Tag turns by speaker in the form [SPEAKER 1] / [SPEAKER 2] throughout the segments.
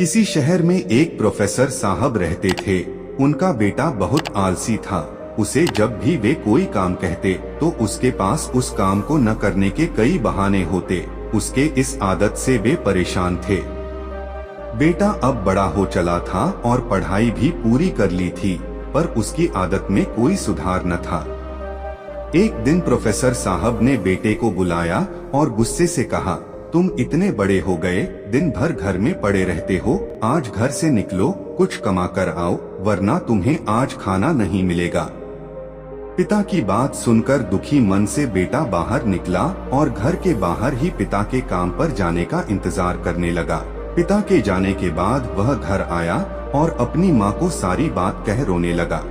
[SPEAKER 1] किसी शहर में एक प्रोफेसर साहब रहते थे। उनका बेटा बहुत आलसी था। उसे जब भी वे कोई काम कहते तो उसके पास उस काम को न करने के कई बहाने होते। उसके इस आदत से वे परेशान थे। बेटा अब बड़ा हो चला था और पढ़ाई भी पूरी कर ली थी, पर उसकी आदत में कोई सुधार न था। एक दिन प्रोफेसर साहब ने बेटे को बुलाया और गुस्से से कहा, तुम इतने बड़े हो गए, दिन भर घर में पड़े रहते हो। आज घर से निकलो, कुछ कमा कर आओ, वरना तुम्हें आज खाना नहीं मिलेगा। पिता की बात सुनकर दुखी मन से बेटा बाहर निकला और घर के बाहर ही पिता के काम पर जाने का इंतजार करने लगा। पिता के जाने के बाद वह घर आया और अपनी माँ को सारी बात कह रोने लगा।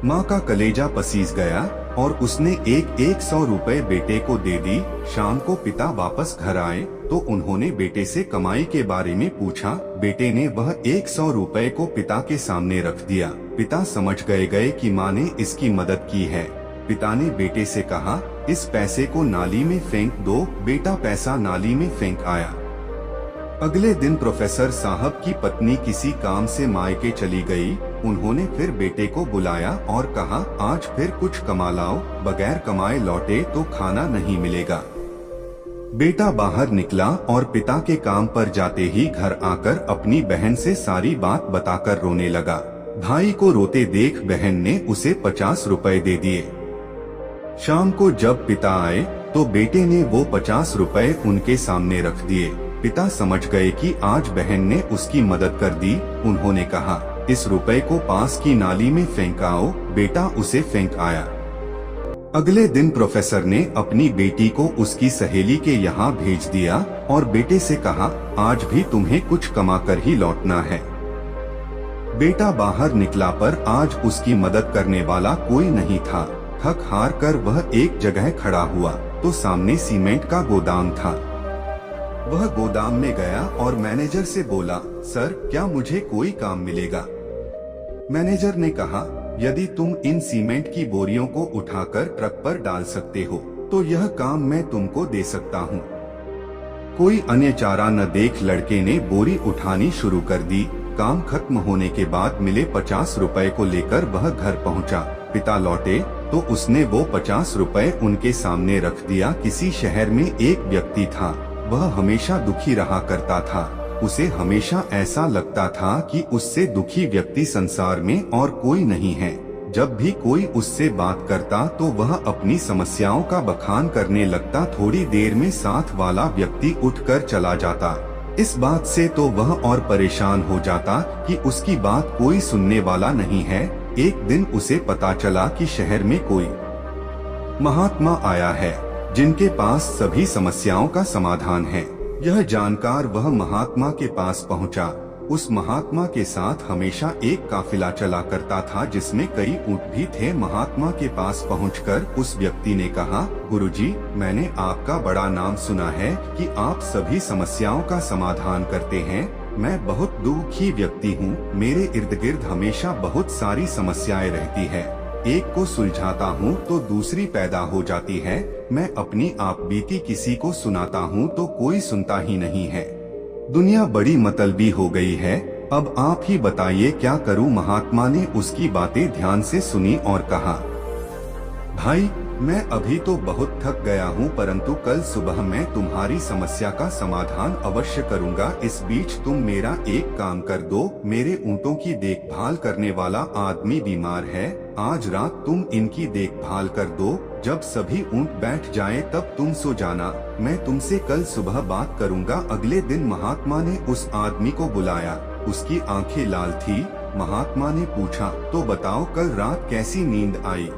[SPEAKER 1] माँ का कलेजा पसीज गया और उसने एक 100 रुपए बेटे को दे दी। शाम को पिता वापस घर आए तो उन्होंने बेटे से कमाई के बारे में पूछा। बेटे ने वह 100 रुपए को पिता के सामने रख दिया। पिता समझ गए कि माँ ने इसकी मदद की है। पिता ने बेटे से कहा, इस पैसे को नाली में फेंक दो। बेटा पैसा नाली में फेंक आया। अगले दिन प्रोफेसर साहब की पत्नी किसी काम से मायके चली गई। उन्होंने फिर बेटे को बुलाया और कहा, आज फिर कुछ कमा लाओ, बगैर कमाए लौटे तो खाना नहीं मिलेगा। बेटा बाहर निकला और पिता के काम पर जाते ही घर आकर अपनी बहन से सारी बात बताकर रोने लगा। भाई को रोते देख बहन ने उसे 50 रुपए दे दिए। शाम को जब पिता आए तो बेटे ने वो 50 रुपए उनके सामने रख दिए। पिता समझ गए कि आज बहन ने उसकी मदद कर दी। उन्होंने कहा, इस रुपए को पास की नाली में फेंकाओ। बेटा उसे फेंक आया। अगले दिन प्रोफेसर ने अपनी बेटी को उसकी सहेली के यहाँ भेज दिया और बेटे से कहा, आज भी तुम्हें कुछ कमा कर ही लौटना है। बेटा बाहर निकला पर आज उसकी मदद करने वाला कोई नहीं था। थक हार कर वह एक जगह खड़ा हुआ तो सामने सीमेंट का गोदाम था। वह गोदाम में गया और मैनेजर से बोला, सर क्या मुझे कोई काम मिलेगा? मैनेजर ने कहा, यदि तुम इन सीमेंट की बोरियों को उठाकर ट्रक पर डाल सकते हो तो यह काम मैं तुमको दे सकता हूँ। कोई अन्य चारा न देख लड़के ने बोरी उठानी शुरू कर दी। काम खत्म होने के बाद मिले 50 रुपए को लेकर वह घर पहुँचा। पिता लौटे तो उसने वो 50 रुपए उनके सामने रख दिया। किसी शहर में एक व्यक्ति था। वह हमेशा दुखी रहा करता था। उसे हमेशा ऐसा लगता था कि उससे दुखी व्यक्ति संसार में और कोई नहीं है। जब भी कोई उससे बात करता तो वह अपनी समस्याओं का बखान करने लगता। थोड़ी देर में साथ वाला व्यक्ति उठकर चला जाता। इस बात से तो वह और परेशान हो जाता कि उसकी बात कोई सुनने वाला नहीं है। एक दिन उसे पता चला कि शहर में कोई महात्मा आया है जिनके पास सभी समस्याओं का समाधान है। यह जानकर वह महात्मा के पास पहुंचा। उस महात्मा के साथ हमेशा एक काफिला चला करता था जिसमें कई ऊंट भी थे। महात्मा के पास पहुंचकर उस व्यक्ति ने कहा, गुरुजी, मैंने आपका बड़ा नाम सुना है कि आप सभी समस्याओं का समाधान करते हैं। मैं बहुत दुखी व्यक्ति हूँ। मेरे इर्द गिर्द हमेशा बहुत सारी समस्याएं रहती है। एक को सुलझाता हूँ तो दूसरी पैदा हो जाती है। मैं अपनी आप बीती किसी को सुनाता हूँ तो कोई सुनता ही नहीं है। दुनिया बड़ी मतलबी हो गई है। अब आप ही बताइए क्या करूँ? महात्मा ने उसकी बातें ध्यान से सुनी और कहा, भाई मैं अभी तो बहुत थक गया हूँ, परंतु कल सुबह मैं तुम्हारी समस्या का समाधान अवश्य करूँगा। इस बीच तुम मेरा एक काम कर दो। मेरे ऊँटों की देखभाल करने वाला आदमी बीमार है। आज रात तुम इनकी देखभाल कर दो। जब सभी ऊँट बैठ जाएं तब तुम सो जाना। मैं तुमसे कल सुबह बात करूँगा। अगले दिन महात्मा ने उस आदमी को बुलाया। उसकी आंखें लाल थी। महात्मा ने पूछा, तो बताओ कल रात कैसी नींद आई?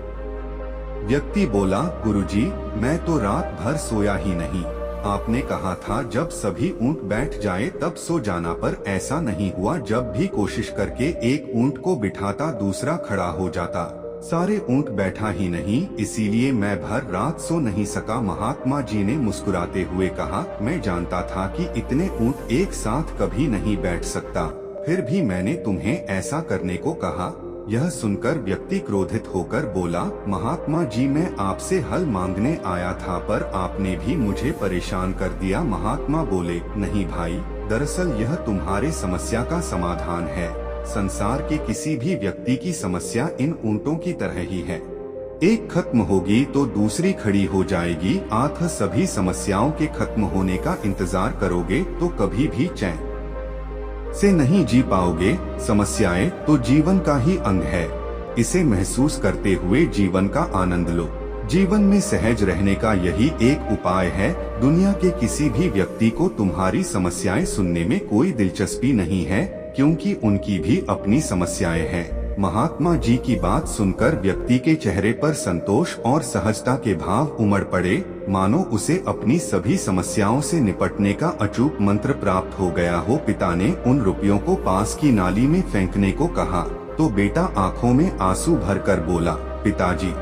[SPEAKER 1] व्यक्ति बोला, गुरुजी, मैं तो रात भर सोया ही नहीं। आपने कहा था जब सभी ऊँट बैठ जाए तब सो जाना, पर ऐसा नहीं हुआ। जब भी कोशिश करके एक ऊँट को बिठाता दूसरा खड़ा हो जाता। सारे ऊँट बैठा ही नहीं, इसीलिए मैं भर रात सो नहीं सका। महात्मा जी ने मुस्कुराते हुए कहा, मैं जानता था कि इतने ऊँट एक साथ कभी नहीं बैठ सकता, फिर भी मैंने तुम्हें ऐसा करने को कहा। यह सुनकर व्यक्ति क्रोधित होकर बोला, महात्मा जी, मैं आपसे हल मांगने आया था पर आपने भी मुझे परेशान कर दिया। महात्मा बोले, नहीं भाई, दरअसल यह तुम्हारे समस्या का समाधान है। संसार के किसी भी व्यक्ति की समस्या इन ऊंटों की तरह ही है, एक खत्म होगी तो दूसरी खड़ी हो जाएगी। आप सभी समस्याओं के खत्म होने का इंतजार करोगे तो कभी भी चैन से नहीं जी पाओगे। समस्याएं तो जीवन का ही अंग है, इसे महसूस करते हुए जीवन का आनंद लो। जीवन में सहज रहने का यही एक उपाय है। दुनिया के किसी भी व्यक्ति को तुम्हारी समस्याएं सुनने में कोई दिलचस्पी नहीं है, क्योंकि उनकी भी अपनी समस्याएं हैं। महात्मा जी की बात सुनकर व्यक्ति के चेहरे पर संतोष और सहजता के भाव उमड़ पड़े, मानो उसे अपनी सभी समस्याओं से निपटने का अचूक मंत्र प्राप्त हो गया हो। पिता ने उन रुपयों को पास की नाली में फेंकने को कहा तो बेटा आंखों में आंसू भरकर बोला, पिताजी,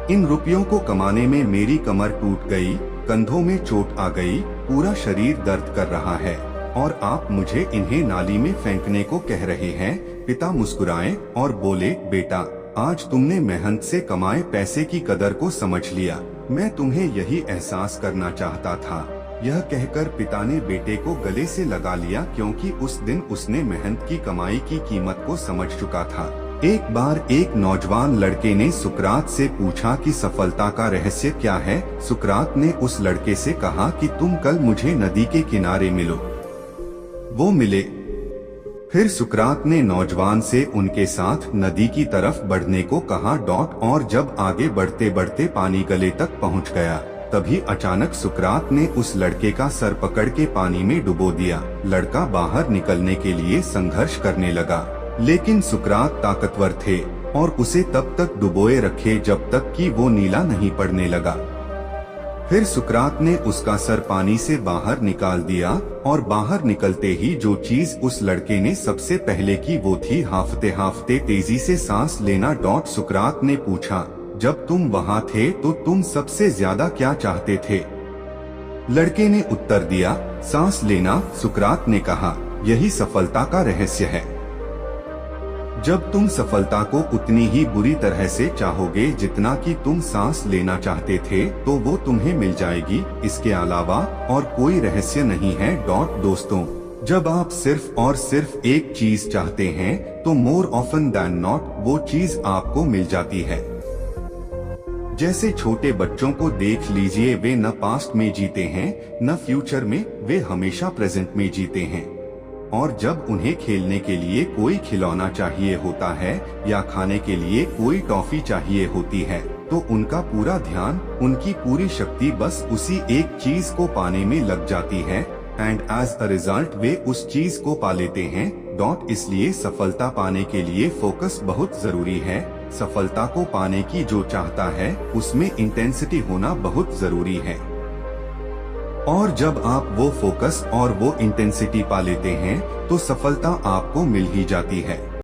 [SPEAKER 1] इन रुपयों को कमाने में मेरी कमर टूट गई, कंधों में चोट आ गई, पूरा शरीर दर्द कर रहा है और आप मुझे इन्हें नाली में फेंकने को कह रहे हैं। पिता मुस्कुराए और बोले, बेटा, आज तुमने मेहनत से कमाए पैसे की कदर को समझ लिया। मैं तुम्हें यही एहसास करना चाहता था। यह कहकर पिता ने बेटे को गले से लगा लिया, क्योंकि उस दिन उसने मेहनत की कमाई की कीमत को समझ चुका था। एक बार एक नौजवान लड़के ने सुकरात से पूछा कि सफलता का रहस्य क्या है। सुकरात ने उस लड़के से कहा कि तुम कल मुझे नदी के किनारे मिलो। वो मिले। फिर सुकरात ने नौजवान से उनके साथ नदी की तरफ बढ़ने को कहा। और जब आगे बढ़ते बढ़ते पानी गले तक पहुंच गया, तभी अचानक सुकरात ने उस लड़के का सर पकड़ के पानी में डुबो दिया। लड़का बाहर निकलने के लिए संघर्ष करने लगा, लेकिन सुकरात ताकतवर थे और उसे तब तक डुबोए रखे जब तक कि वो नीला नहीं पड़ने लगा। फिर सुकरात ने उसका सर पानी से बाहर निकाल दिया और बाहर निकलते ही जो चीज उस लड़के ने सबसे पहले की वो थी हांफते हांफते तेजी से सांस लेना। सुकरात ने पूछा, जब तुम वहाँ थे तो तुम सबसे ज्यादा क्या चाहते थे? लड़के ने उत्तर दिया, सांस लेना। सुकरात ने कहा, यही सफलता का रहस्य है। जब तुम सफलता को उतनी ही बुरी तरह से चाहोगे जितना कि तुम सांस लेना चाहते थे, तो वो तुम्हें मिल जाएगी। इसके अलावा और कोई रहस्य नहीं है। दोस्तों, जब आप सिर्फ और सिर्फ एक चीज चाहते हैं, तो मोर ऑफन दैन नॉट वो चीज आपको मिल जाती है। जैसे छोटे बच्चों को देख लीजिए, वे न पास्ट में जीते हैं न फ्यूचर में, वे हमेशा प्रेजेंट में जीते हैं। और जब उन्हें खेलने के लिए कोई खिलौना चाहिए होता है या खाने के लिए कोई टॉफी चाहिए होती है, तो उनका पूरा ध्यान, उनकी पूरी शक्ति बस उसी एक चीज को पाने में लग जाती है। एंड एज अ रिजल्ट वे उस चीज को पा लेते हैं। इसलिए सफलता पाने के लिए फोकस बहुत जरूरी है। सफलता को पाने की जो चाहता है, उसमें इंटेंसिटी होना बहुत जरूरी है। और जब आप वो फोकस और वो इंटेंसिटी पा लेते हैं, तो सफलता आपको मिल ही जाती है।